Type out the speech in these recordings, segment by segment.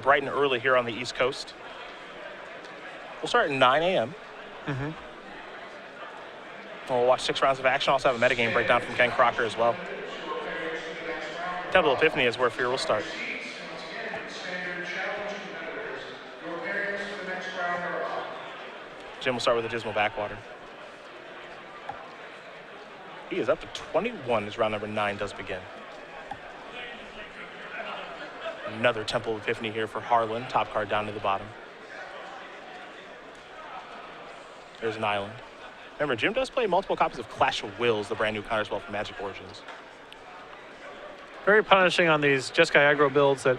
bright and early here on the East Coast. We'll start at 9 a.m. We'll watch 6 rounds of action. Also have a metagame breakdown from Ken Crocker as well. Temple Epiphany is where Fear will start. Jim will start with a Dismal Backwater. He is up to 21 as round number 9 does begin. Another Temple Epiphany here for Harlan. Top card down to the bottom. There's an island. Remember, Jim does play multiple copies of Clash of Wills, the brand new counterspell from Magic Origins. Very punishing on these Jeskai aggro builds that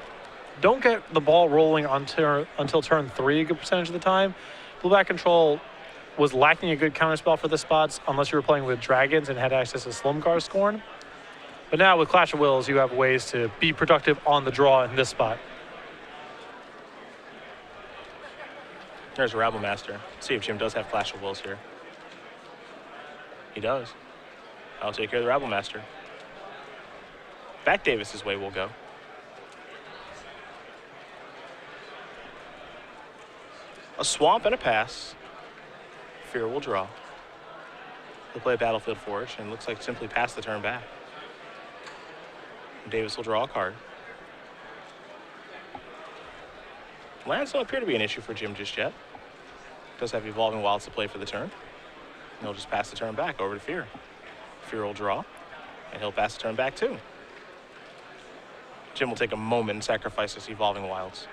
don't get the ball rolling until turn 3 a good percentage of the time. Blue-black control was lacking a good counterspell for the spots unless you were playing with dragons and had access to Slumgar Scorn. But now with Clash of Wills, you have ways to be productive on the draw in this spot. There's a Rabble Master. See if Jim does have Clash of Wills here. He does. I'll take care of the Rabble Master. Back Davis's way will go. A Swamp and a pass. Fear will draw. He'll play a Battlefield Forge and looks like simply pass the turn back. Davis will draw a card. Lands don't appear to be an issue for Jim just yet. Does have Evolving Wilds to play for the turn. And he'll just pass the turn back over to Fear. Fear will draw, and he'll pass the turn back too. Jim will take a moment and sacrifice his Evolving Wilds.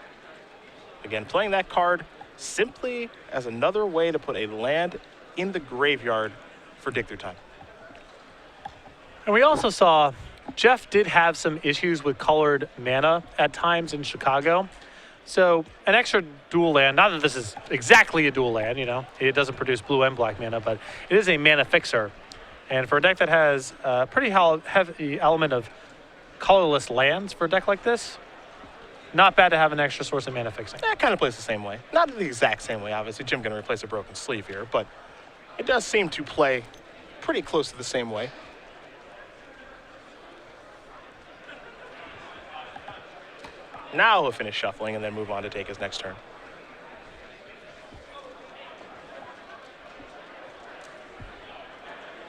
Again, playing that card simply as another way to put a land in the graveyard for dig through time. And we also saw Jeff did have some issues with colored mana at times in Chicago. So an extra dual land, not that this is exactly a dual land, you know, it doesn't produce blue and black mana, but it is a mana fixer. And for a deck that has a pretty heavy element of colorless lands for a deck like this, not bad to have an extra source of mana fixing. That kind of plays the same way. Not the exact same way, obviously. Jim going to replace a broken sleeve here, but it does seem to play pretty close to the same way. Now he'll finish shuffling and then move on to take his next turn.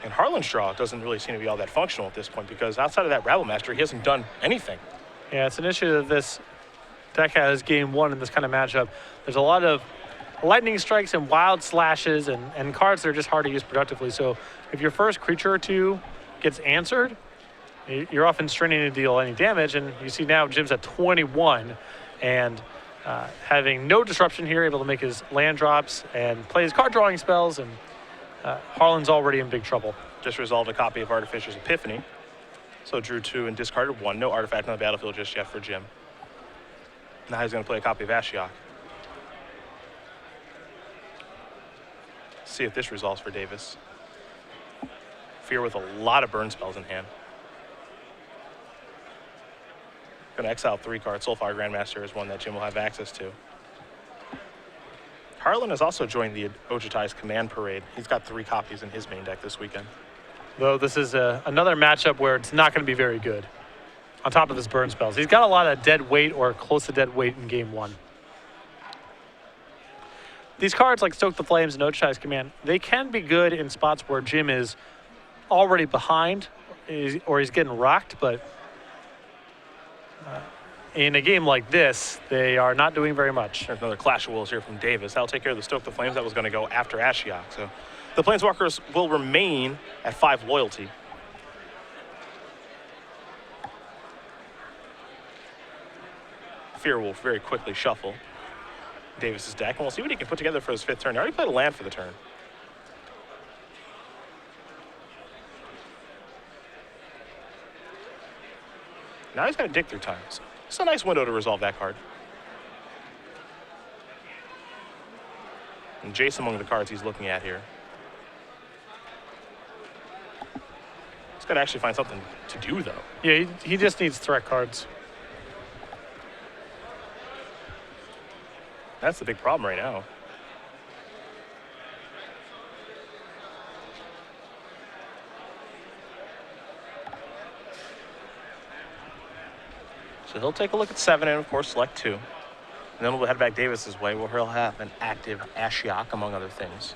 And Harlan's draw doesn't really seem to be all that functional at this point because outside of that Rabble Master, he hasn't done anything. Yeah, it's an issue that this deck has game 1 in this kind of matchup. There's a lot of lightning strikes and wild slashes and cards that are just hard to use productively. So if your first creature or two gets answered, you're often straining to deal any damage. And you see now Jim's at 21 and having no disruption here, able to make his land drops and play his card drawing spells. And Harlan's already in big trouble. Just resolved a copy of Artificer's Epiphany. So drew 2 and discarded 1. No artifact on the battlefield just yet for Jim. Now he's going to play a copy of Ashiok. See if this resolves for Davis. Fear with a lot of burn spells in hand. Going to exile 3 cards. Soulfire Grandmaster is one that Jim will have access to. Harlan has also joined the Ojutai's Command Parade. He's got 3 copies in his main deck this weekend. Though this is another matchup where it's not going to be very good. On top of his burn spells, he's got a lot of dead weight or close to dead weight in game 1. These cards like Stoke the Flames and Ojutai's Command, they can be good in spots where Jim is already behind or he's getting rocked, but in a game like this, they are not doing very much. There's another Clash of Wills here from Davis. That'll take care of the Stoke the Flames. That was going to go after Ashiok. So the Planeswalkers will remain at 5 loyalty. Fear will very quickly shuffle Davis's deck, and we'll see what he can put together for his 5th turn. He already played a land for the turn. Now he's got to dig through time. So it's a nice window to resolve that card. And Jace among the cards he's looking at here. He's got to actually find something to do, though. Yeah, he just needs threat cards. That's the big problem right now. So he'll take a look at 7 and, of course, select 2. And then we'll head back Davis's way, where he'll have an active Ashiok, among other things.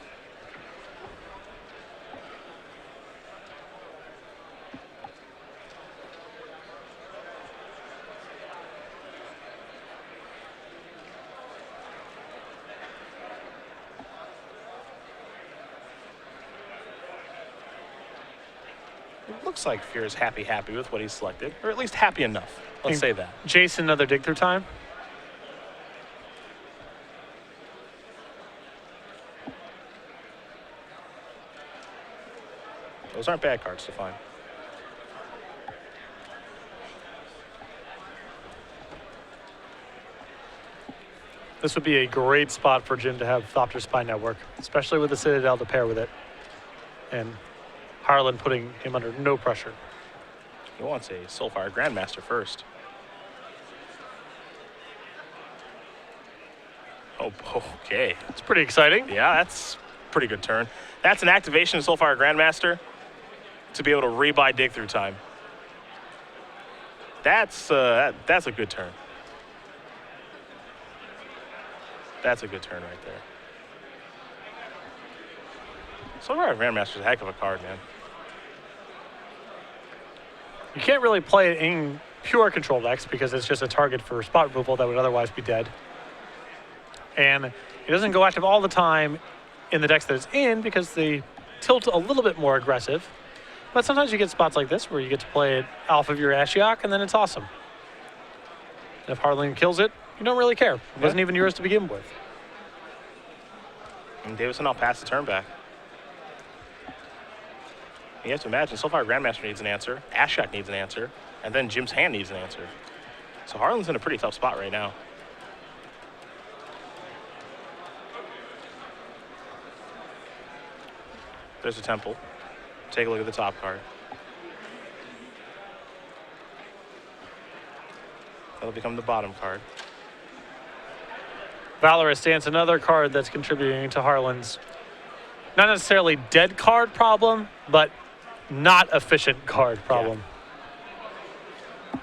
It looks like Fear is happy with what he's selected, or at least happy enough. Let's say that. Jason, another dig through time. Those aren't bad cards to find. This would be a great spot for Jim to have Thopter Spy Network, especially with the Citadel to pair with it. And Harlan putting him under no pressure. He wants a Soulfire Grandmaster first. Oh, okay. It's pretty exciting. Yeah, that's a pretty good turn. That's an activation of Soulfire Grandmaster to be able to rebuy Dig Through Time. That's a good turn. That's a good turn right there. Soulfire Grandmaster is a heck of a card, man. You can't really play it in pure control decks because it's just a target for spot removal that would otherwise be dead. And it doesn't go active all the time in the decks that it's in because they tilt a little bit more aggressive. But sometimes you get spots like this where you get to play it off of your Ashiok and then it's awesome. And if Harlan kills it, you don't really care. It wasn't even yours to begin with. And Davison, I'll pass the turn back. You have to imagine, Soulfire Grandmaster needs an answer, Ashiok needs an answer, and then Jim's hand needs an answer. So Harlan's in a pretty tough spot right now. There's a Temple. Take a look at the top card. That'll become the bottom card. Valorous Dance, another card that's contributing to Harlan's not necessarily dead card problem, but not efficient card problem. Yeah.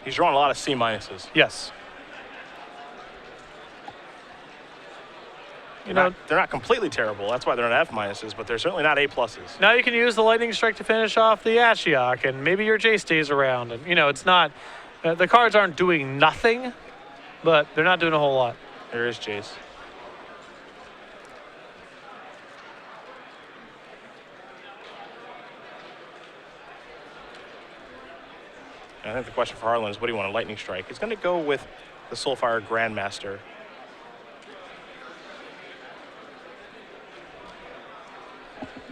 He's drawing a lot of C minuses. Yes. They're not completely terrible. That's why they're not F minuses, but they're certainly not A pluses. Now you can use the Lightning Strike to finish off the Ashiok, and maybe your Jace stays around. And it's not, the cards aren't doing nothing, but they're not doing a whole lot. There is Jace. I think the question for Harlan is, what do you want, a Lightning Strike? He's going to go with the Soulfire Grandmaster.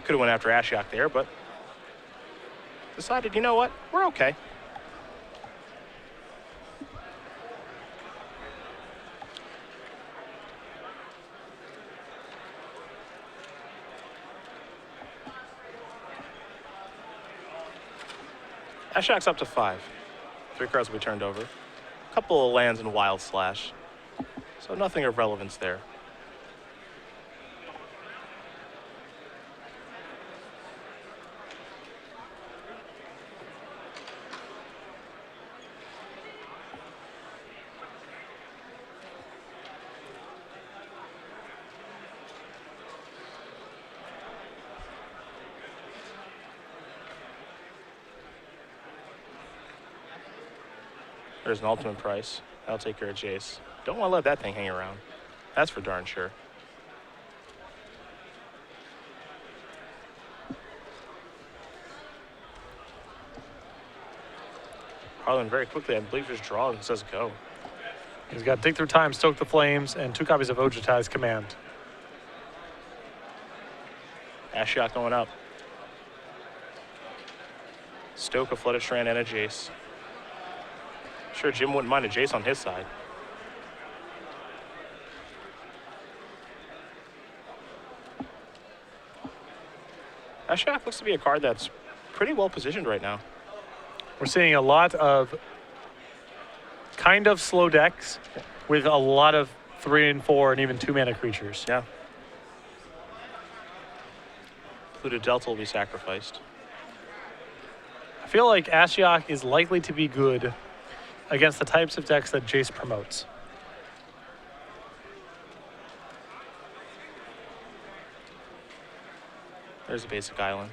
Could have went after Ashiok there, but decided, you know what, we're okay. Ashiok's up to 5. 3 cards will be turned over. A couple of lands and Wild Slash. So nothing of relevance there. There's an ultimate price. That'll take care of Jace. Don't want to let that thing hang around. That's for darn sure. Harlan very quickly, I believe, just draws and says go. He's got Dig Through Time, Stoke the Flames, and 2 copies of Ojutai's Command. Ashiok going up. Stoke a Flooded Strand and a Jace. Sure, Jim wouldn't mind a Jace on his side. Ashiok looks to be a card that's pretty well positioned right now. We're seeing a lot of kind of slow decks with a lot of 3 and 4 and even 2 mana creatures. Yeah. Polluted Delta will be sacrificed. I feel like Ashiok is likely to be good against the types of decks that Jace promotes. There's a basic island.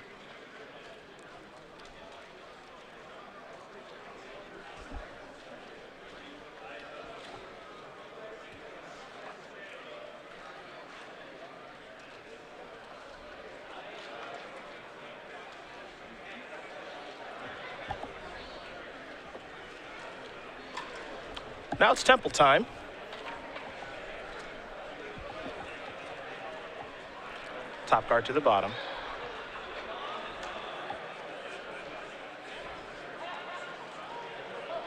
Now it's temple time. Top card to the bottom.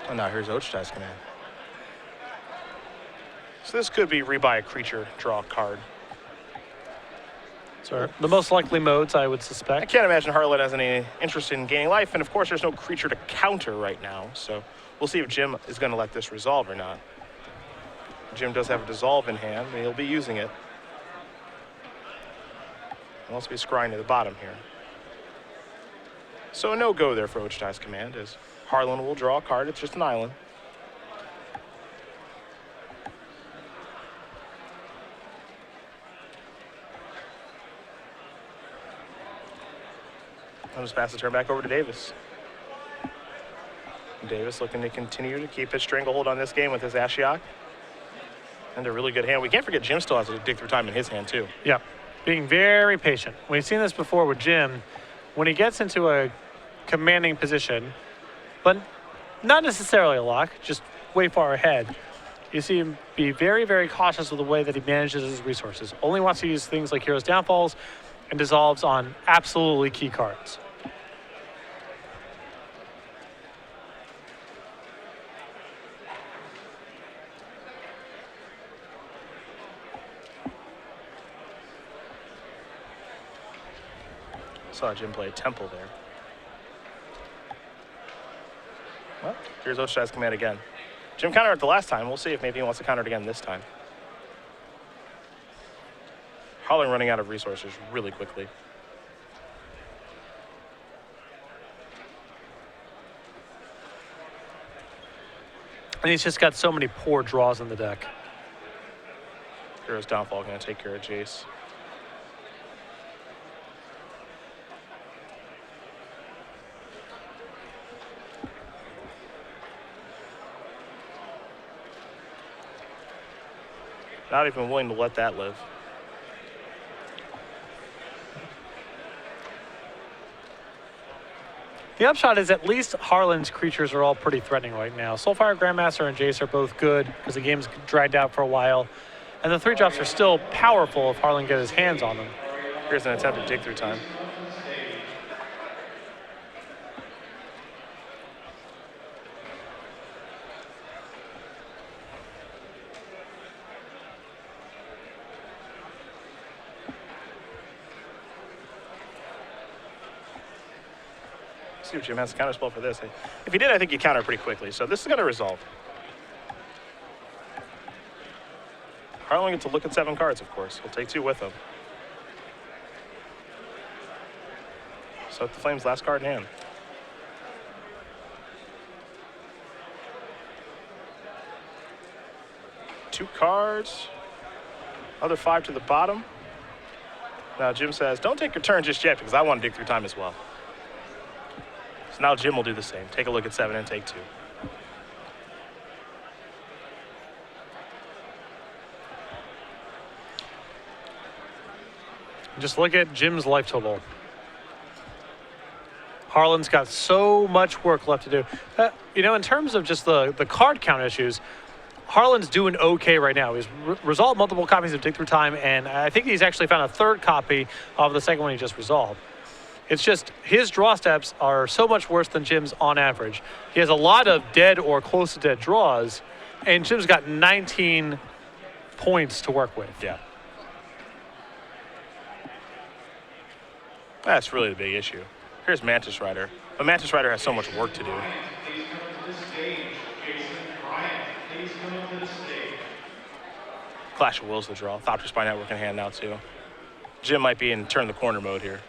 Oh, now here's Ochitai's command. So this could be rebuy a creature, draw a card. So the most likely modes, I would I suspect. can't imagine Harlan has any interest in gaining life, and of course there's no creature to counter right now, so we'll see if Jim is going to let this resolve or not. Jim does have a dissolve in hand, and he'll be using it. He'll also be scrying to the bottom here. So a no-go there for Ochitai's command, as Harlan will draw a card. It's just an island. I'll just pass the turn back over to Davis. Davis looking to continue to keep his stranglehold on this game with his Ashiok. And a really good hand. We can't forget Jim still has a dig through time in his hand too. Yep, being very patient. We've seen this before with Jim. When he gets into a commanding position, but not necessarily a lock, just way far ahead, you see him be very, very cautious with the way that he manages his resources. Only wants to use things like Hero's Downfalls and dissolves on absolutely key cards. Saw Jim play Temple there. Well, here's Ochitai's command again. Jim countered it the last time. We'll see if maybe he wants to counter it again this time. Harlan running out of resources really quickly. And he's just got so many poor draws in the deck. Hero's Downfall going to take care of Jace. Not even willing to let that live. The upshot is at least Harlan's creatures are all pretty threatening right now. Soulfire, Grandmaster, and Jace are both good because the game's dragged out for a while. And the 3-drops are still powerful if Harlan gets his hands on them. Here's an attempt at dig through time. See what Jim has to counterspell for this. If he did, I think he countered pretty quickly. So this is going to resolve. Harlan gets to look at 7 cards, of course. He'll take 2 with him. So the Flames' last card in hand. Two cards. Other 5 to the bottom. Now Jim says, don't take your turn just yet because I want to dig through time as well. So now Jim will do the same. Take a look at 7 and take 2. Just look at Jim's life total. Harlan's got so much work left to do. You know, in terms of just the card count issues, Harlan's doing okay right now. He's resolved multiple copies of Dig Through Time, and I think he's actually found a 3rd copy of the second one he just resolved. It's just his draw steps are so much worse than Jim's on average. He has a lot of dead or close to dead draws, and Jim's got 19 points to work with. Yeah. That's really the big issue. Here's Mantis Rider. But Mantis Rider has so much work to do. Clash of Wills the draw. Thopter Spy Network in hand now too. Jim might be in turn the corner mode here.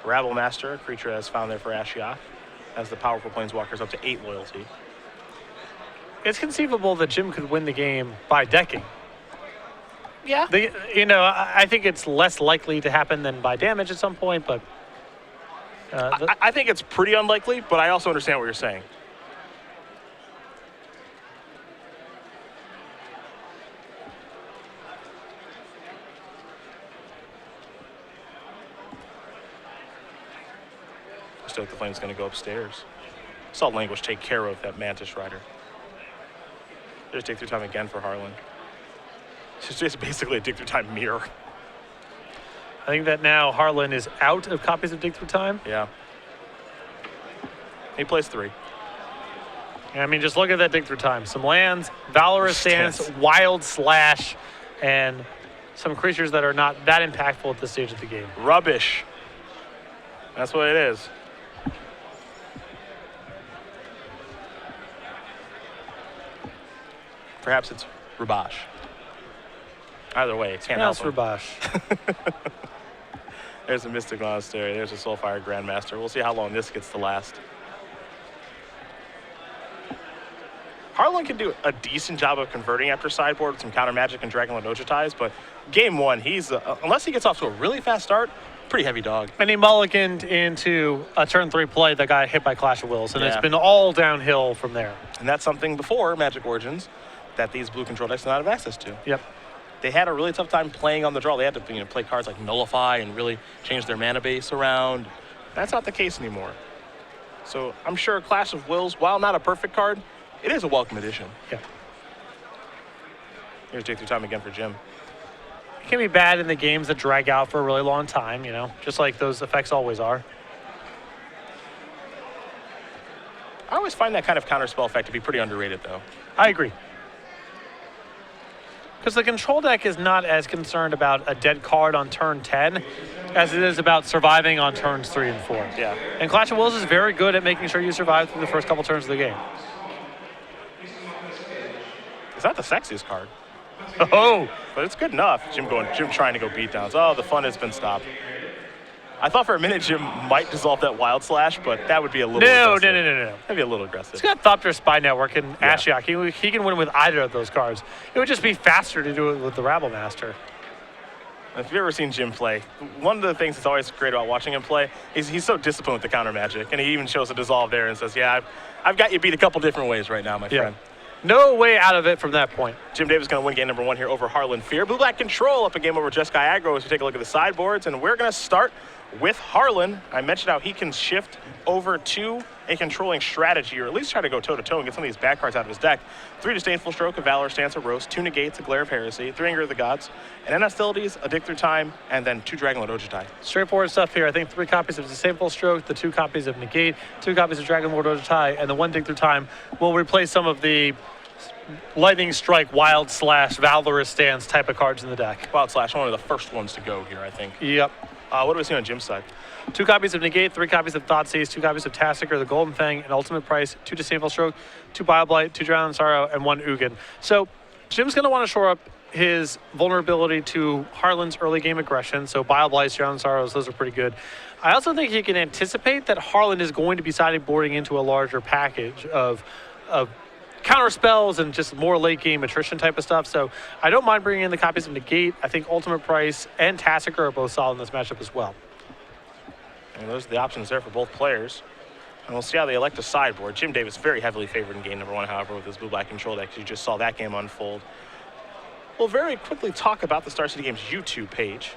Rabble Master, a creature that's found there for Ashiok, has the powerful Planeswalkers up to 8 loyalty. it's conceivable that Jim could win the game by decking. Yeah. I think it's less likely to happen than by damage at some point, but I think it's pretty unlikely, but I also understand what you're saying. Stoke the Flame's going to go upstairs. Saw Languish take care of that Mantis Rider. There's dig through time again for Harlan. It's just basically a dig through time mirror. I think that now Harlan is out of copies of Dig Through Time. Yeah. He plays 3. I mean, just look at that Dig Through Time. Some lands, Valorous Stance, Wild Slash, and some creatures that are not that impactful at this stage of the game. Rubbish. That's what it is. Perhaps it's Rubash. Either way, can't help him. Rubash. There's a Mystic Monastery. There's a Soulfire Grandmaster. We'll see how long this gets to last. Harlan can do a decent job of converting after sideboard with some counter magic and Dragonlord Ojutais, but game 1, he's unless he gets off to a really fast start, pretty heavy dog. And he mulliganed into a turn 3 play that got hit by Clash of Wills, and it's been all downhill from there. And that's something before Magic Origins that these blue control decks did not have access to. Yep. They had a really tough time playing on the draw. They had to play cards like Nullify and really change their mana base around. That's not the case anymore. So I'm sure Clash of Wills, while not a perfect card, it is a welcome addition. Yeah. Here's Dig Through Time again for Jim. It can be bad in the games that drag out for a really long time, just like those effects always are. I always find that kind of counterspell effect to be pretty underrated, though. I agree. Because the control deck is not as concerned about a dead card on turn 10 as it is about surviving on turns 3 and 4. Yeah. And Clash of Wills is very good at making sure you survive through the first couple turns of the game. It's not the sexiest card. Oh! But it's good enough. Jim trying to go beatdowns. Oh, the fun has been stopped. I thought for a minute Jim might dissolve that Wild Slash, but that would be a little aggressive. No. That'd be a little aggressive. He's got Thopter Spy Network and Ashiok. He can win with either of those cards. It would just be faster to do it with the Rabble Master. If you've ever seen Jim play, one of the things that's always great about watching him play is he's so disciplined with the counter magic, and he even shows a dissolve there and says, yeah, I've got you beat a couple different ways right now, my friend. No way out of it from that point. Jim Davis going to win game number 1 here over Harlan Fear. Blue-black control up a game over Jeskai Aggro as we take a look at the sideboards, and we're going to start with Harlan. I mentioned how he can shift over to a controlling strategy, or at least try to go toe-to-toe and get some of these bad cards out of his deck. 3 Disdainful Stroke, a Valor Stance, a Roast, 2 Negates, a Glare of Heresy, 3 Anger of the Gods, and Hostilities, a Dig Through Time, and then 2 Dragonlord Ojutai. Straightforward stuff here. I think 3 copies of Disdainful Stroke, the 2 copies of Negate, 2 copies of Dragonlord Ojutai, and the 1 Dig Through Time will replace some of the Lightning Strike, Wild Slash, Valorous Stance type of cards in the deck. Wild Slash, one of the first ones to go here, I think. Yep. What do we see on Jim's side? 2 copies of Negate, 3 copies of Thoughtseize, 2 copies of Tassicker, the Golden Fang, an Ultimate Price, 2 Disdainful Stroke, 2 Bioblight, 2 Drown in Sorrow, and 1 Ugin. So Jim's going to want to shore up his vulnerability to Harlan's early game aggression. So Bioblights, Drown in Sorrows, those are pretty good. I also think he can anticipate that Harlan is going to be sideboarding into a larger package of counter spells and just more late game attrition type of stuff. So I don't mind bringing in the copies of Negate. I think Ultimate Price and Tassicker are both solid in this matchup as well. And those are the options there for both players. And we'll see how they elect a sideboard. Jim Davis very heavily favored in game number 1, however, with his blue-black control deck. You just saw that game unfold. We'll very quickly talk about the Star City Games YouTube page,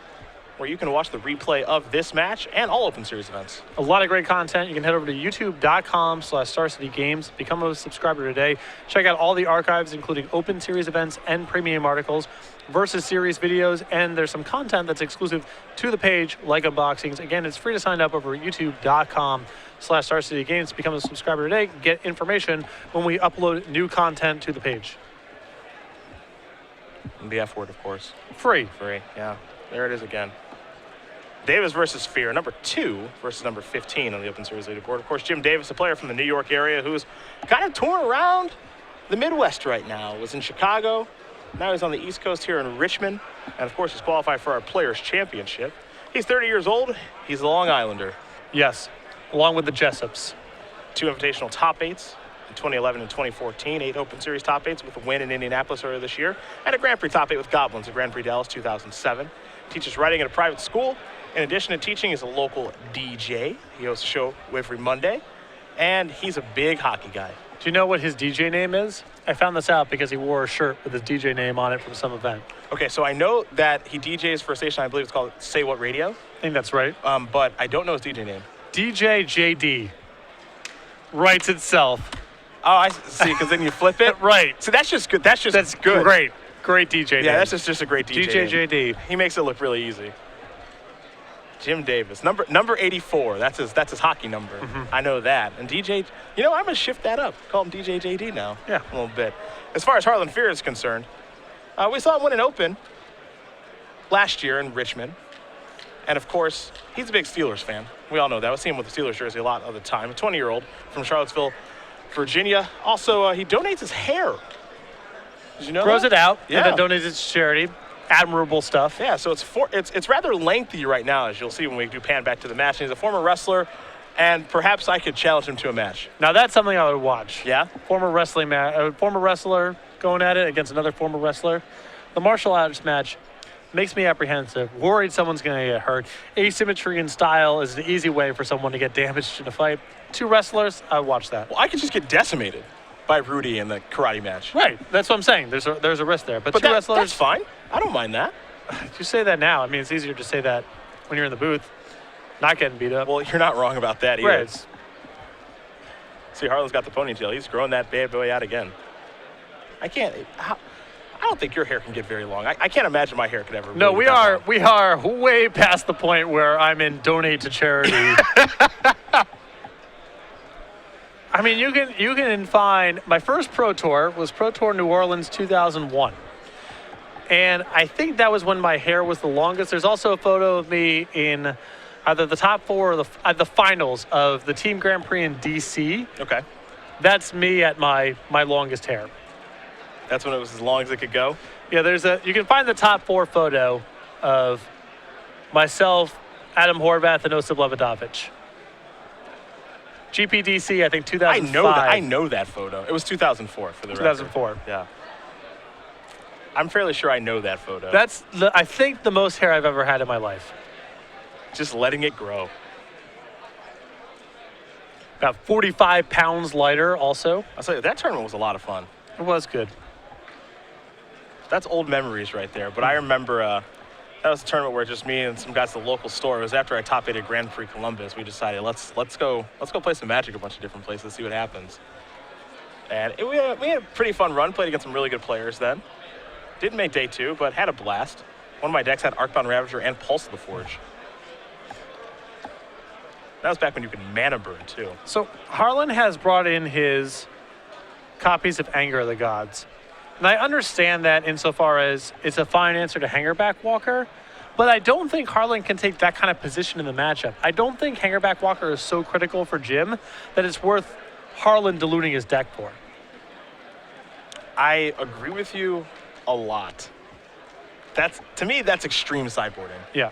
where you can watch the replay of this match and all Open Series events. A lot of great content. You can head over to youtube.com/StarCityGames. Become a subscriber today. Check out all the archives, including Open Series events and premium articles, versus series videos, and there's some content that's exclusive to the page, like unboxings. Again, it's free to sign up over youtube.com/StarCityGames. Become a subscriber today. Get information when we upload new content to the page. And the F word, of course. Free. Free, yeah. There it is again. Davis versus Fear, number 2 versus number 15 on the Open Series leaderboard. Of course, Jim Davis, a player from the New York area who's kind of torn around the Midwest right now. Was in Chicago, now he's on the East Coast here in Richmond, and of course he's qualified for our Players' Championship. He's 30 years old, he's a Long Islander. Yes, along with the Jessups. 2 invitational top 8s, in 2011 and 2014, 8 Open Series top 8s with a win in Indianapolis earlier this year, and a Grand Prix top 8 with Goblins at Grand Prix Dallas 2007. Teaches writing at a private school. In addition to teaching, he's a local DJ. He hosts a show every Monday, and he's a big hockey guy. Do you know what his DJ name is? I found this out because he wore a shirt with his DJ name on it from some event. Okay, so I know that he DJs for a station, I believe it's called Say What Radio. I think that's right. But I don't know his DJ name. DJ JD writes itself. Oh, I see, because then you flip it? Right. So that's just good. That's good. Great. Great DJ name. Yeah, that's just a great DJ DJ name. JD. He makes it look really easy. Jim Davis, number 84. That's his hockey number. I know that. And DJ, I'm gonna shift that up. Call him DJ JD now. Yeah, a little bit. As far as Harlan Fear is concerned, we saw him win an Open last year in Richmond, and of course, he's a big Steelers fan. We all know that. We see him with the Steelers jersey a lot of the time. A 20-year-old from Charlottesville, Virginia. Also, he donates his hair. Did you know? Grows it out. Yeah. And then donates it to charity. Admirable stuff. Yeah, so it's rather lengthy right now, as you'll see when we do pan back to the match. He's a former wrestler, and perhaps I could challenge him to a match. Now that's something I would watch. Yeah? Former wrestler going at it against another former wrestler. The martial arts match makes me apprehensive, worried someone's going to get hurt. Asymmetry in style is an easy way for someone to get damaged in a fight. 2 wrestlers, I would watch that. Well, I could just get decimated by Rudy in the karate match. Right, that's what I'm saying. There's a risk there. But 2 wrestlers. That's fine. I don't mind that. You say that now. I mean, it's easier to say that when you're in the booth, not getting beat up. Well, you're not wrong about that either. Right. See, Harlan's got the ponytail. He's growing that bad boy out again. I don't think your hair can get very long. I can't imagine my hair could ever. No, really we are way past the point where I'm in donate to charity. I mean, you can find my first Pro Tour was Pro Tour New Orleans 2001. And I think that was when my hair was the longest. There's also a photo of me in either the top 4 or the finals of the Team Grand Prix in DC. Okay. That's me at my longest hair. That's when it was as long as it could go? Yeah, you can find the top 4 photo of myself, Adam Horvath, and Osip Levitovich. GPDC, I think 2005. I know that photo. It was 2004 for the 2004. record. Yeah. I'm fairly sure I know that photo. That's, I think, the most hair I've ever had in my life. Just letting it grow. About 45 pounds lighter also. I'll tell you, that tournament was a lot of fun. It was good. That's old memories right there. But I remember that was a tournament where just me and some guys at the local store. It was after I top 8 at Grand Prix Columbus. We decided let's go play some Magic a bunch of different places, see what happens. And we had a pretty fun run. Played against some really good players then. Didn't make day 2, but had a blast. One of my decks had Arcbound Ravager and Pulse of the Forge. That was back when you could mana burn too. So Harlan has brought in his copies of Anger of the Gods. And I understand that insofar as it's a fine answer to Hangerback Walker, but I don't think Harlan can take that kind of position in the matchup. I don't think Hangerback Walker is so critical for Jim that it's worth Harlan diluting his deck for. I agree with you a lot. To me, that's extreme sideboarding. Yeah.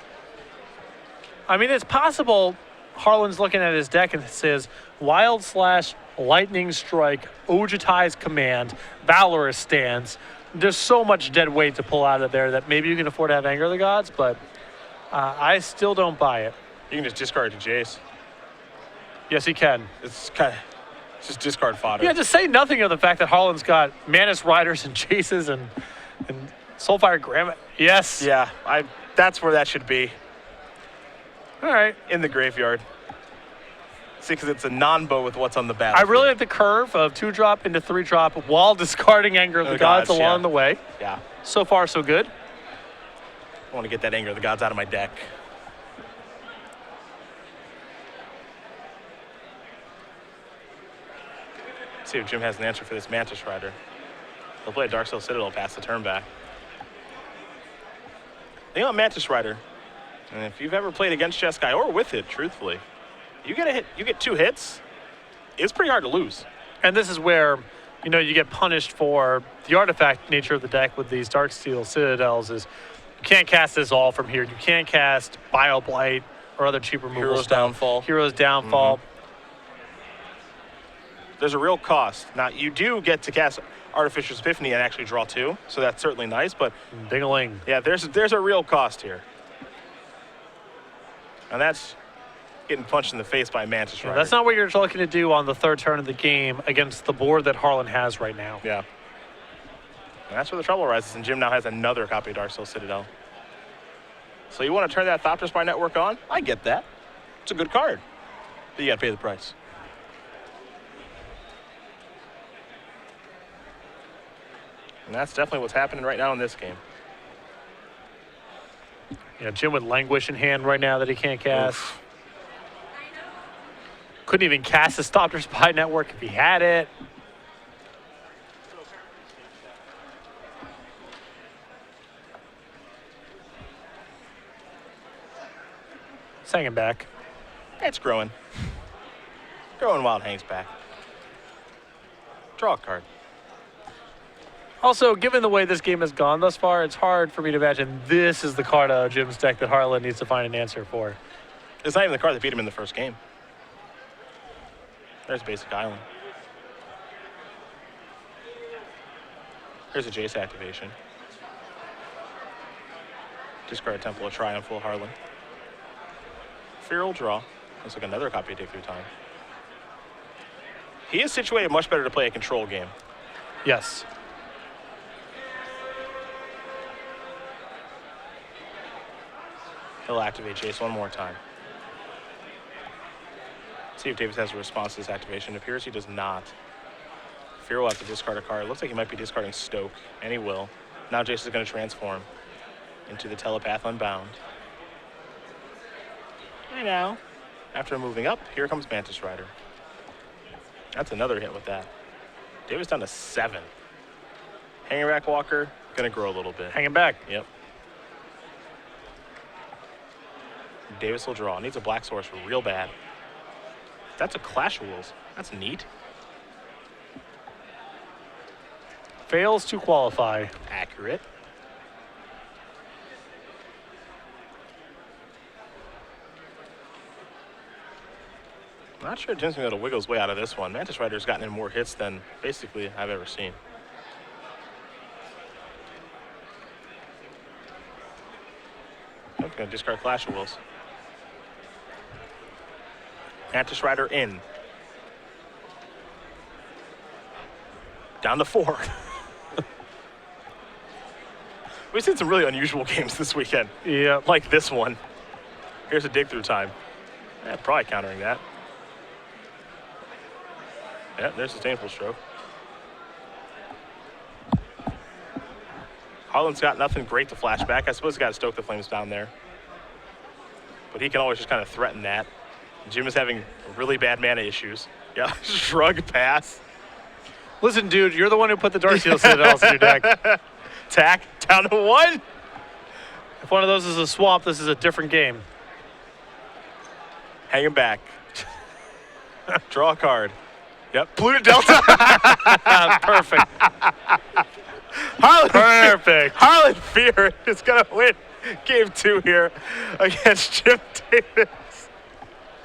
I mean, it's possible Harlan's looking at his deck and says, Wild Slash, Lightning Strike, Ojutai's Command, Valorous Stance. There's so much dead weight to pull out of there that maybe you can afford to have Anger of the Gods, but I still don't buy it. You can just discard to Jace. Yes, he can. It's just discard fodder. Yeah, just say nothing of the fact that Harlan's got Manus Riders and Chases and Soulfire Grandma. Yes. Yeah, that's where that should be. All right. In the graveyard. See, because it's a non-bow with what's on the I battlefield. really like the curve of 2-drop into 3-drop while discarding Anger of the Gods along the way. Yeah. So far, so good. I want to get that Anger of the Gods out of my deck. See if Jim has an answer for this Mantis Rider. He'll play a Darksteel Citadel past the turn back. The thing about Mantis Rider, and if you've ever played against Jeskai or with it, truthfully, you get a hit, you get 2 hits, it's pretty hard to lose. And this is where, you get punished for the artifact nature of the deck with these Darksteel Citadels is you can't cast this all from here. You can't cast Bioblight or other cheap removal Hero's stuff. Downfall. Hero's Downfall. There's a real cost. Now, you do get to cast Artificer's Epiphany and actually draw 2, so that's certainly nice, but Ding-a-ling. yeah, there's a real cost here. And that's getting punched in the face by Mantis Rider. That's not what you're looking to do on the 3rd turn of the game against the board that Harlan has right now. Yeah. And that's where the trouble arises, and Jim now has another copy of Darksteel Citadel. So you want to turn that Thopter Spy Network on? I get that. It's a good card. But you got to pay the price. And that's definitely what's happening right now in this game. Yeah, Jim with Languish in hand right now that he can't cast. Oof. Couldn't even cast his Thopter Spy Network if he had it. It's hanging back. It's growing. Growing while it hangs back. Draw a card. Also, given the way this game has gone thus far, it's hard for me to imagine this is the card out of Jim's deck that Harlan needs to find an answer for. It's not even the card that beat him in the first game. There's Basic Island. There's a Jace activation. Discard a Temple of Triumph, will Harlan. Feral draw. Looks like another copy of Dig Through Time. He is situated much better to play a control game. Yes. He'll activate Jace one more time. See if Davis has a response to this activation. It appears he does not. Fear will have to discard a card. It looks like he might be discarding Stoke, and he will. Now Jace is going to transform into the Telepath Unbound. And now, after moving up, here comes Mantis Rider. That's another hit with that. Davis down to 7. Hanging Back Walker, going to grow a little bit. Hanging back. Yep. Davis will draw. Needs a black source real bad. That's a Clash of Wills. That's neat. Fails to qualify. Accurate. Not sure Jim's going to be able to wiggle his way out of this one. Mantis Rider's gotten in more hits than basically I've ever seen. I'm going to discard Clash of Wills. Mantis Rider in. Down to 4. We've seen some really unusual games this weekend. Yeah. Like this one. Here's a Dig Through Time. Yeah, probably countering that. Yeah, there's a Disdainful Stroke. Harlan's got nothing great to flash back. I suppose he's got to stoke the flames down there. But he can always just kind of threaten that. Jim is having really bad mana issues. Yeah, shrug, pass. Listen, dude, you're the one who put the Darksteel Citadels in your deck. Tack, down to 1. If one of those is a swamp, this is a different game. Hanging back. Draw a card. Yep, Polluted Delta. Perfect. Harlan Perfect. Harlan Fear is going to win game 2 here against Jim Davis.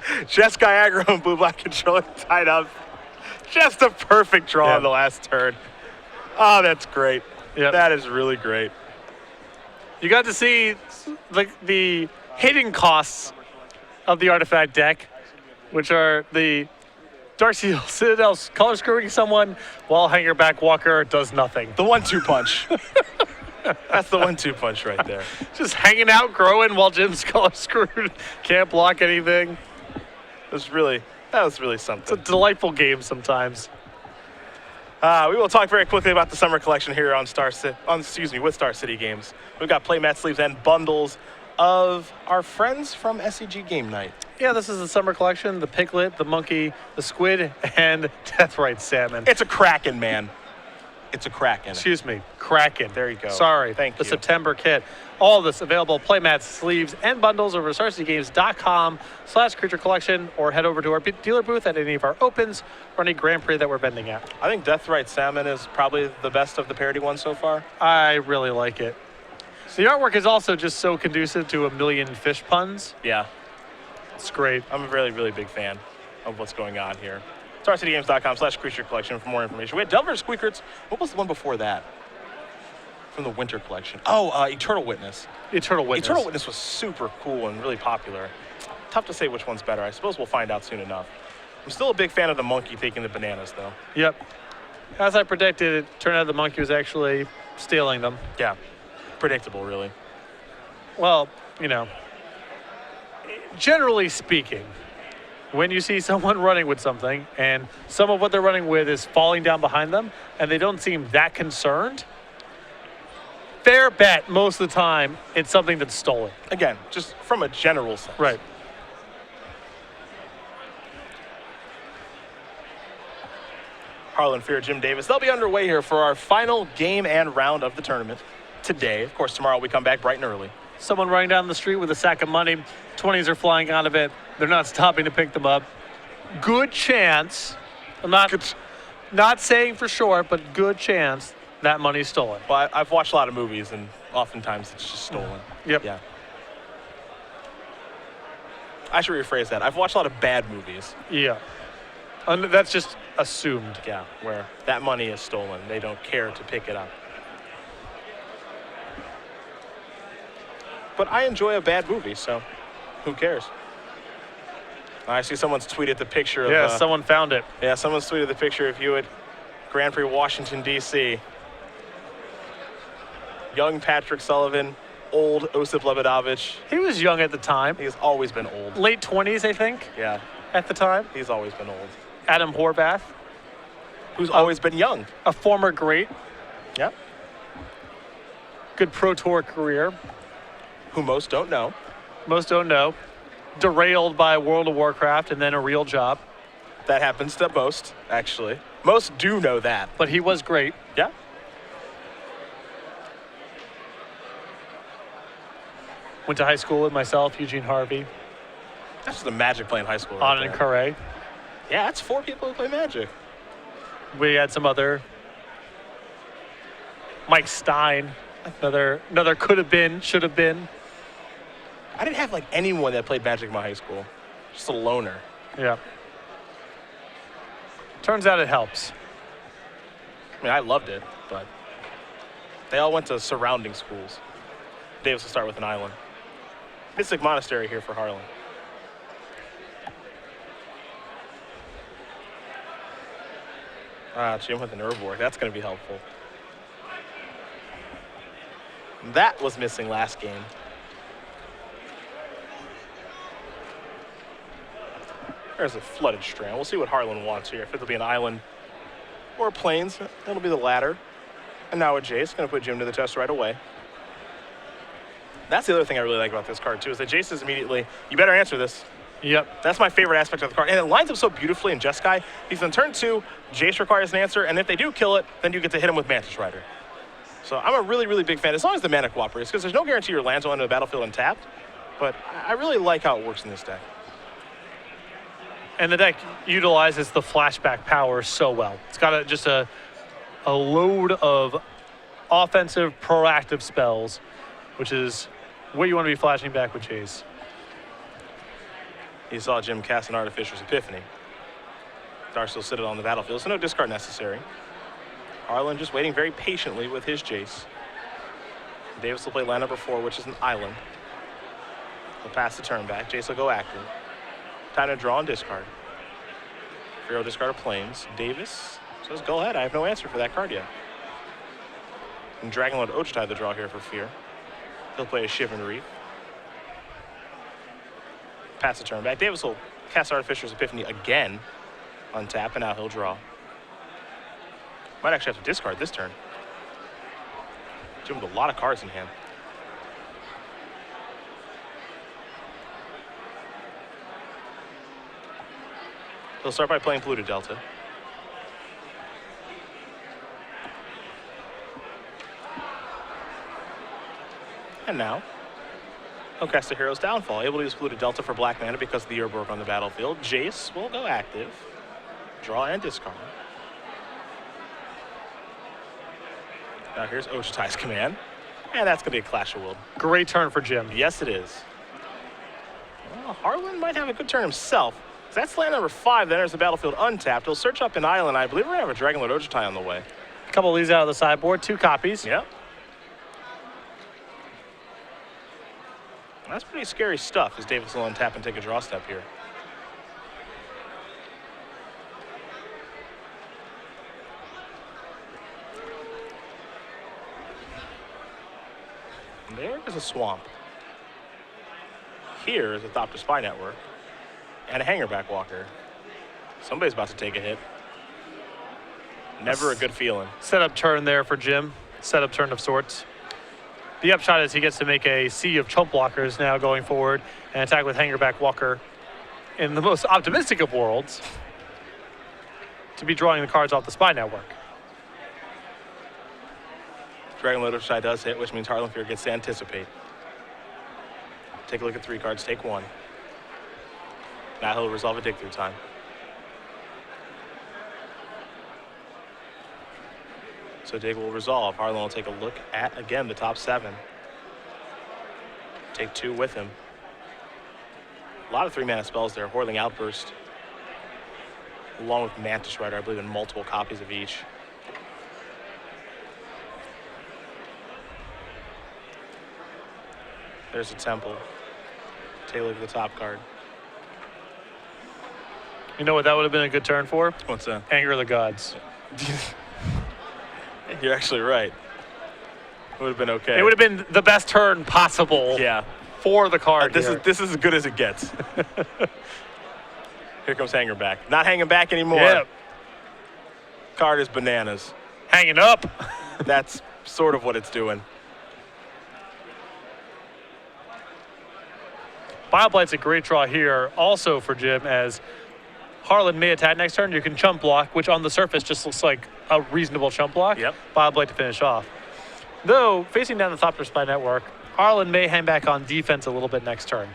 Jeskai aggro and blue-black controller tied up. Just a perfect draw on the last turn. Oh, that's great. Yep. That is really great. You got to see the hidden costs of the artifact deck, which are the Darksteel Citadel's color screwing someone while Hanger Back Walker does nothing. The 1-2 punch. That's the 1-2 punch right there. Just hanging out, growing while Jim's color screwed. Can't block anything. That was really something. It's a delightful game sometimes. We will talk very quickly about the summer collection here on with Star City Games. We've got playmat sleeves and bundles of our friends from SCG Game Night. Yeah, this is the summer collection: the piglet, the monkey, the squid, and Deathrite salmon. It's a Kraken, man. It's a Kraken. Excuse me, Kraken. There you go. Sorry. Thank you. The September kit. All of this available playmats, sleeves, and bundles over at StarCityGames.com/creature collection, or head over to our dealer booth at any of our opens or any Grand Prix that we're vending at. I think Deathrite Salmon is probably the best of the parody ones so far. I really like it. The artwork is also just so conducive to a million fish puns. Yeah. It's great. I'm a really, really big fan of what's going on here. StarCityGames.com/creature collection for more information. We had Delver Squeakerts. What was the one before that? From the winter collection. Oh, Eternal Witness. Eternal Witness. Eternal Witness was super cool and really popular. Tough to say which one's better. I suppose we'll find out soon enough. I'm still a big fan of the monkey taking the bananas, though. Yep. As I predicted, it turned out the monkey was actually stealing them. Yeah. Predictable, really. Well, you know, generally speaking, when you see someone running with something and some of what they're running with is falling down behind them and they don't seem that concerned, fair bet most of the time it's something that's stolen. Again, just from a general sense. Right. Harlan, Fear, Jim Davis. They'll be underway here for our final game and round of the tournament today. Of course, tomorrow we come back bright and early. Someone running down the street with a sack of money, 20s are flying out of it. They're not stopping to pick them up. Good chance, I'm not saying for sure, but good chance that money's stolen. Well, I've watched a lot of movies, and oftentimes it's just stolen. Yep. Yeah. I should rephrase that. I've watched a lot of bad movies. Yeah. And that's just assumed. Yeah, where that money is stolen. They don't care to pick it up. But I enjoy a bad movie, so who cares? I see someone's tweeted the picture of... Yeah, someone found it. Yeah, someone's tweeted the picture of you at Grand Prix Washington, D.C. Young Patrick Sullivan, old Osip Lebedovich. He was young at the time. He's always been old. Late 20s, I think, Yeah, at the time. he's always been old. Adam Horvath, Who's always been young. a former great, Yep. good Pro Tour career. Who most don't know. Most don't know. Derailed by World of Warcraft and then a real job. That happens to most, actually. Most do know that. But he was great. Yeah. Went to high school with myself, Eugene Harvey, That's just a Magic playing high school. Right Anand there. Kare. Yeah, that's 4 people who play Magic. We had some other. Mike Stein, another could have been, should have been. I didn't have like anyone that played Magic in my high school. Just a loner. Yeah. Turns out it helps. I mean, I loved it, but they all went to surrounding schools. Davis will start with an island. Mystic Monastery here for Harlan. Jim with an Urborg. That's going to be helpful. That was missing last game. There's a flooded strand. We'll see what Harlan wants here. If it'll be an island or plains, it'll be the latter. And now a Jace. Going to put Jim to the test right away. That's the other thing I really like about this card, too, is that Jace is immediately, you better answer this. Yep. That's my favorite aspect of the card. And it lines up so beautifully in Jeskai. He's on turn 2, Jace requires an answer, and if they do kill it, then you get to hit him with Mantis Rider. So I'm a really, really big fan, as long as the mana cooperates, because there's no guarantee your lands will enter the battlefield untapped. But I really like how it works in this deck. And the deck utilizes the flashback power so well. It's got just a load of offensive, proactive spells, which is what you want to be flashing back with Jace. You saw Jim cast an Artificer's Epiphany. Darcy will sit it on the battlefield, so no discard necessary. Harlan just waiting very patiently with his Jace. Davis will play land number 4, which is an island. He'll pass the turn back. Jace will go active. Time to draw and discard. Fear will discard a Plains. Davis says, go ahead. I have no answer for that card yet. And Dragonlord Ochtai the draw here for Fear. He'll play a Shivan Reef. Pass the turn back. Davis will cast Artificer's Epiphany again. Untap, and now he'll draw. Might actually have to discard this turn. Jim with a lot of cards in hand. He'll start by playing Polluted Delta. And now, he'll cast the Hero's Downfall, able to use Polluted Delta for black mana because of the Urborg on the battlefield. Jace will go active, draw and discard. Now here's Ochtai's command, and that's going to be a Clash of Will. Great turn for Jim. Yes, it is. Well, Harlan might have a good turn himself. That's land number 5 that enters the battlefield untapped. He'll search up an island. I believe we're going to have a Dragon Lord Ojutai on the way. A couple of these out of the sideboard, 2 copies. Yep. That's pretty scary stuff as Davis will untap and take a draw step here. There is a swamp. Here is a Thopter Spy Network and a Hangerback Walker. Somebody's about to take a hit. Never a good feeling. Setup turn there for Jim. Setup turn of sorts. The upshot is he gets to make a sea of chump blockers now going forward and attack with Hangerback Walker in the most optimistic of worlds to be drawing the cards off the Spy Network. Dragon Lord Ojutai does hit, which means Harlan Fear gets to anticipate. Take a look at 3 cards, take 1. Now he'll resolve a dig through time. So dig will resolve. Harlan will take a look at, again, the top 7. Take 2 with him. A lot of 3-mana spells there. Whirling Outburst, along with Mantis Rider, I believe in multiple copies of each. There's a Temple. Take a look at the top card. You know what that would have been a good turn for? What's that? Anger of the Gods. You're actually right. It would have been okay. It would have been the best turn possible for the card. This is as good as it gets. Here comes Hangerback. Not hanging back anymore. Yep. Card is bananas. Hanging up. That's sort of what it's doing. Bioblight's a great draw here also for Jim, as Harlan may attack next turn. You can chump block, which on the surface just looks like a reasonable chump block. Yep. Bioblight to finish off. Though, facing down the Thopter Spy Network, Harlan may hang back on defense a little bit next turn.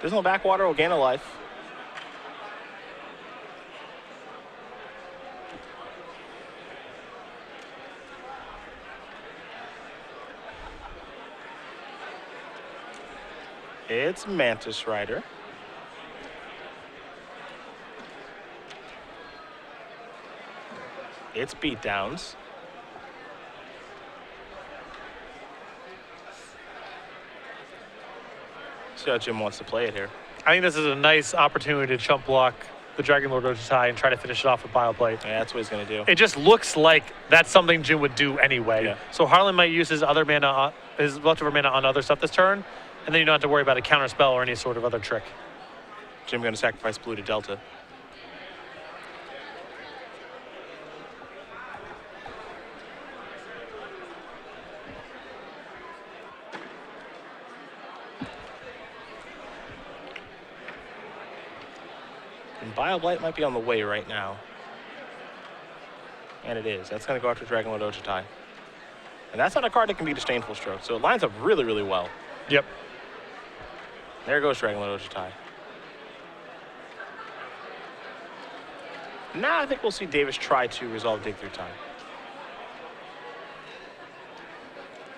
There's no backwater, will gain a life. It's Mantis Rider. It's Beatdowns. See how Jim wants to play it here. I think this is a nice opportunity to chump block the Dragon Lord Ojutai and try to finish it off with Bioblight. Yeah, that's what he's going to do. It just looks like that's something Jim would do anyway. Yeah. So Harlan might use his other mana, his leftover mana on other stuff this turn, and then you don't have to worry about a counter spell or any sort of other trick. Jim going to sacrifice blue to Delta. And Bioblight might be on the way right now. And it is. That's going to go after Dragon Lord Ojutai. And that's not a card that can be Disdainful Stroke, so it lines up really, really well. Yep. There goes Dragon Lord Ojutai. Now I think we'll see Davis try to resolve Dig Through Time.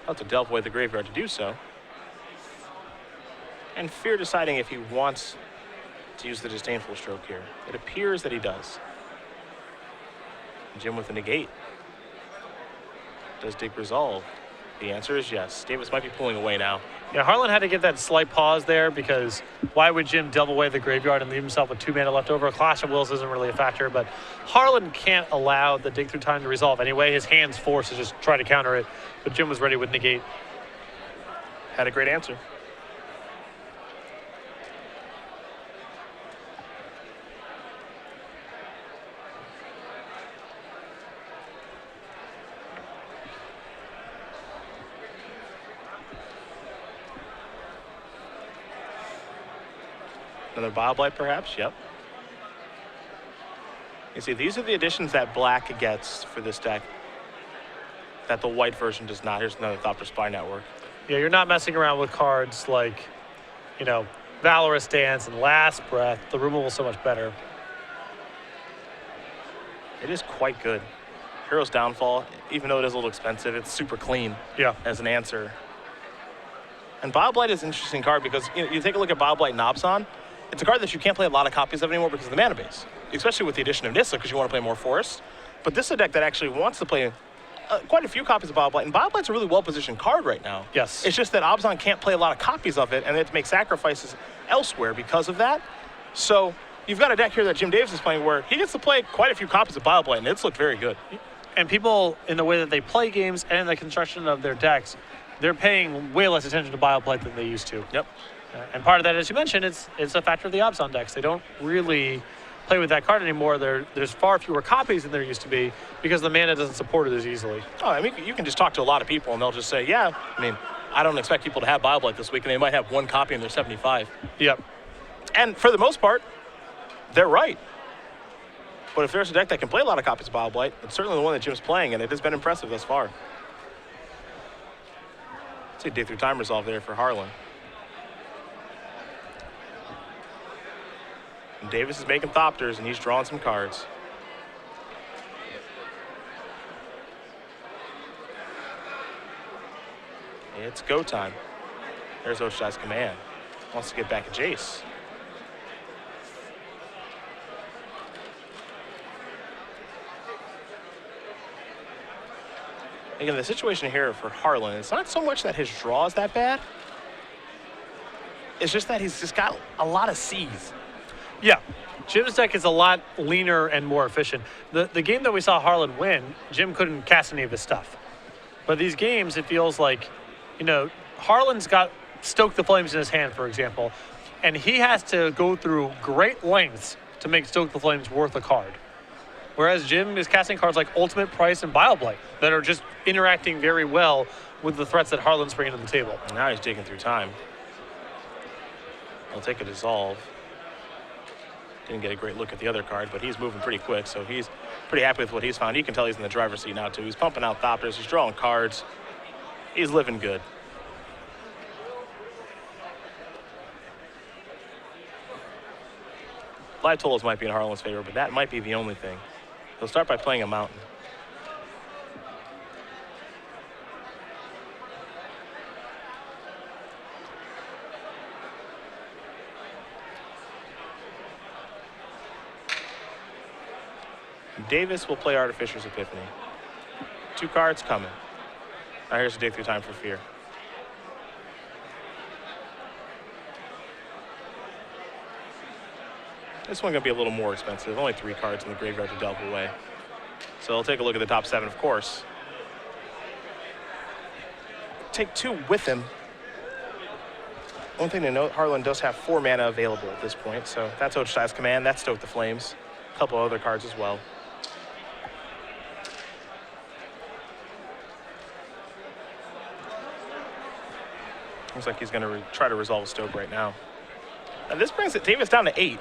I'll have to delve away the graveyard to do so. And Fear deciding if he wants to use the Disdainful Stroke here. It appears that he does. Jim with a negate. Does Dig resolve? The answer is yes. Davis might be pulling away now. Yeah, Harlan had to give that slight pause there because why would Jim delve away the graveyard and leave himself with 2 mana left over? Clash of Wills isn't really a factor, but Harlan can't allow the Dig Through Time to resolve anyway. His hand's forced to just try to counter it, but Jim was ready with negate. Had a great answer. Another Bioblight, perhaps? Yep. You see, these are the additions that black gets for this deck that the white version does not. Here's another Thopter Spy Network. Yeah, you're not messing around with cards like, you know, Valorous Dance and Last Breath. The removal is so much better. It is quite good. Hero's Downfall, even though it is a little expensive, it's super clean Yeah. as an answer. And Bioblight is an interesting card because you take a look at Bioblight Nobson. It's a card that you can't play a lot of copies of anymore because of the mana base, especially with the addition of Nissa because you want to play more Forest. But this is a deck that actually wants to play quite a few copies of Bioblight, and Bioblight's a really well-positioned card right now. Yes. It's just that Obzon can't play a lot of copies of it, and they have to make sacrifices elsewhere because of that. So you've got a deck here that Jim Davis is playing where he gets to play quite a few copies of Bioblight, and it's looked very good. And people, in the way that they play games and in the construction of their decks, they're paying way less attention to Bioblight than they used to. Yep. And part of that, as you mentioned, it's a factor of the Obzon decks. They don't really play with that card anymore. There's far fewer copies than there used to be because the mana doesn't support it as easily. Oh, I mean, you can just talk to a lot of people, and they'll just say, yeah, I mean, I don't expect people to have Bioblight this week, and they might have one copy in their 75. Yep. And for the most part, they're right. But if there's a deck that can play a lot of copies of Bioblight, it's certainly the one that Jim's playing, and it has been impressive thus far. Let's see a day through time resolve there for Harlan. And Davis is making Thopters, and he's drawing some cards. It's go time. There's Oshai's command. Wants to get back at Jace. Again, the situation here for Harlan, it's not so much that his draw is that bad. It's just that he's just got a lot of C's. Yeah. Jim's deck is a lot leaner and more efficient. The game that we saw Harlan win, Jim couldn't cast any of his stuff. But these games, it feels like, Harlan's got Stoke the Flames in his hand, for example, and he has to go through great lengths to make Stoke the Flames worth a card. Whereas Jim is casting cards like Ultimate Price and Bioblight that are just interacting very well with the threats that Harlan's bringing to the table. And now he's digging through time. He'll take a dissolve. Didn't get a great look at the other card, but he's moving pretty quick, so he's pretty happy with what he's found. You can tell he's in the driver's seat now, too. He's pumping out Thopters. He's drawing cards. He's living good. Live totals might be in Harlan's favor, but that might be the only thing. He'll start by playing a mountain. Davis will play Artificer's Epiphany. 2 cards coming. Now here's a dig through time for Fear. This one's going to be a little more expensive. Only 3 cards in the graveyard to delve away. So we'll take a look at the top 7, of course. Take 2 with him. One thing to note, Harlan does have 4 mana available at this point. So that's Oshai's command. That's Stoke the Flames. A couple other cards as well. Looks like he's going to try to resolve Stoke right now. And this brings it Davis down to 8.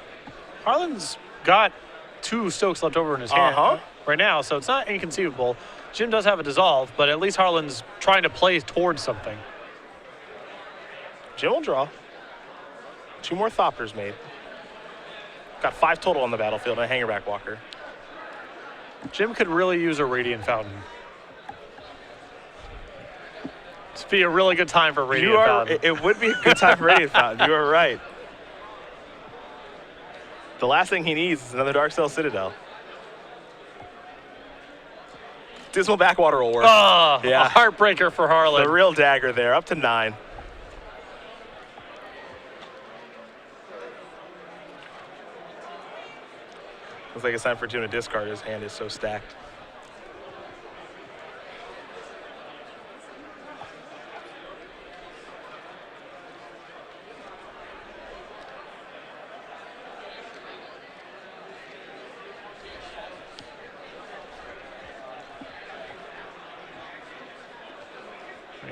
Harlan's got 2 Stokes left over in his hand right now, so it's not inconceivable. Jim does have a dissolve, but at least Harlan's trying to play towards something. Jim will draw. 2 more Thopters made. Got 5 total on the battlefield and a Hangerback Walker. Jim could really use a Radiant Fountain. This would be a really good time for Radiant Fountain. It would be a good time for Radiant Fountain. You are right. The last thing he needs is another Dark Cell Citadel. Dismal Backwater will work. Oh, yeah. A heartbreaker for Harlan. The real dagger there, up to 9. Looks like it's time for Jim to discard. His hand is so stacked.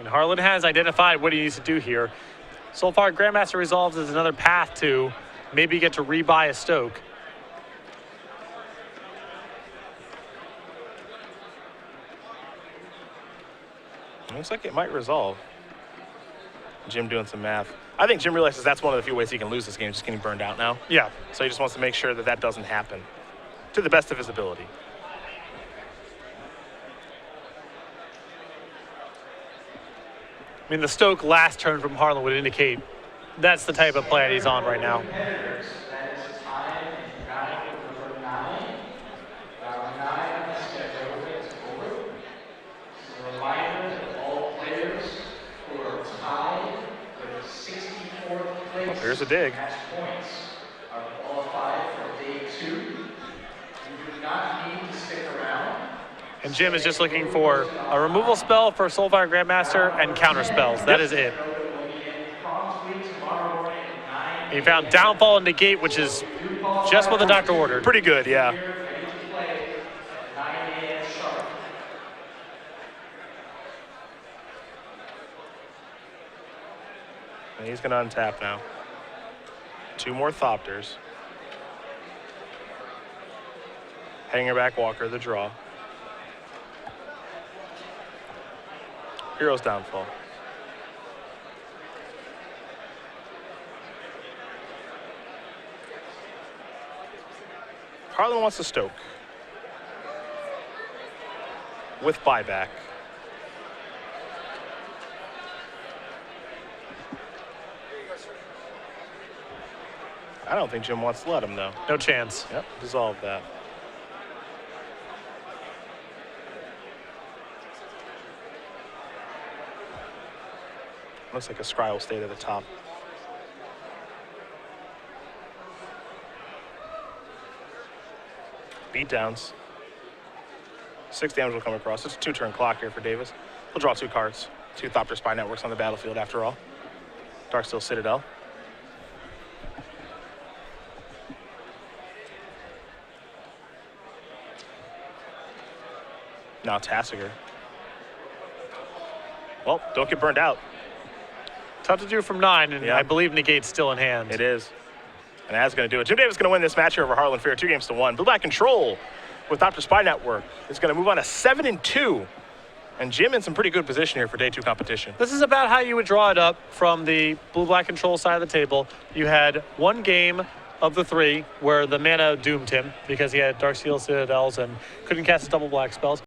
Harlan has identified what he needs to do here. So far, Grandmaster Resolves is another path to maybe get to rebuy a Stoke. Looks like it might resolve. Jim doing some math. I think Jim realizes that's one of the few ways he can lose this game, just getting burned out now. Yeah. So he just wants to make sure that that doesn't happen to the best of his ability. I mean, the Stoke last turn from Harlan would indicate that's the type of play he's on right now. Competitors, that is time and round number 9. Round 9 of the schedule is over. A reminder that all players who are tied with 64th place Here's a dig. match points are qualified for day 2. You do not need to stick around. And Jim is just looking for a removal spell for Soulfire Grandmaster and counter spells. That is it. He found Downfall and Negate, which is just what the doctor ordered. Pretty good, yeah. And he's going to untap now. 2 more Thopters. Hangerback Walker, the draw. Hero's Downfall. Harlan wants to Stoke. With buyback. I don't think Jim wants to let him, though. No chance. Yep, dissolve that. Looks like a scry will stay to the top. Beatdowns. 6 damage will come across. It's a 2-turn clock here for Davis. He'll draw 2 cards. 2 Thopter Spy Networks on the battlefield after all. Darksteel Citadel. Now Tassiger. Well, don't get burned out. Tough to do from 9, and Yeah. I believe Negate's still in hand. It is. And that's going to do it. Jim Davis is going to win this match here over Harlan Fair, 2-1. Blue Black Control with Dr. Spy Network is going to move on to 7-2. And Jim in some pretty good position here for day 2 competition. This is about how you would draw it up from the blue-black control side of the table. You had 1 game of the 3 where the mana doomed him because he had Darksteel Citadels and couldn't cast his double black spells.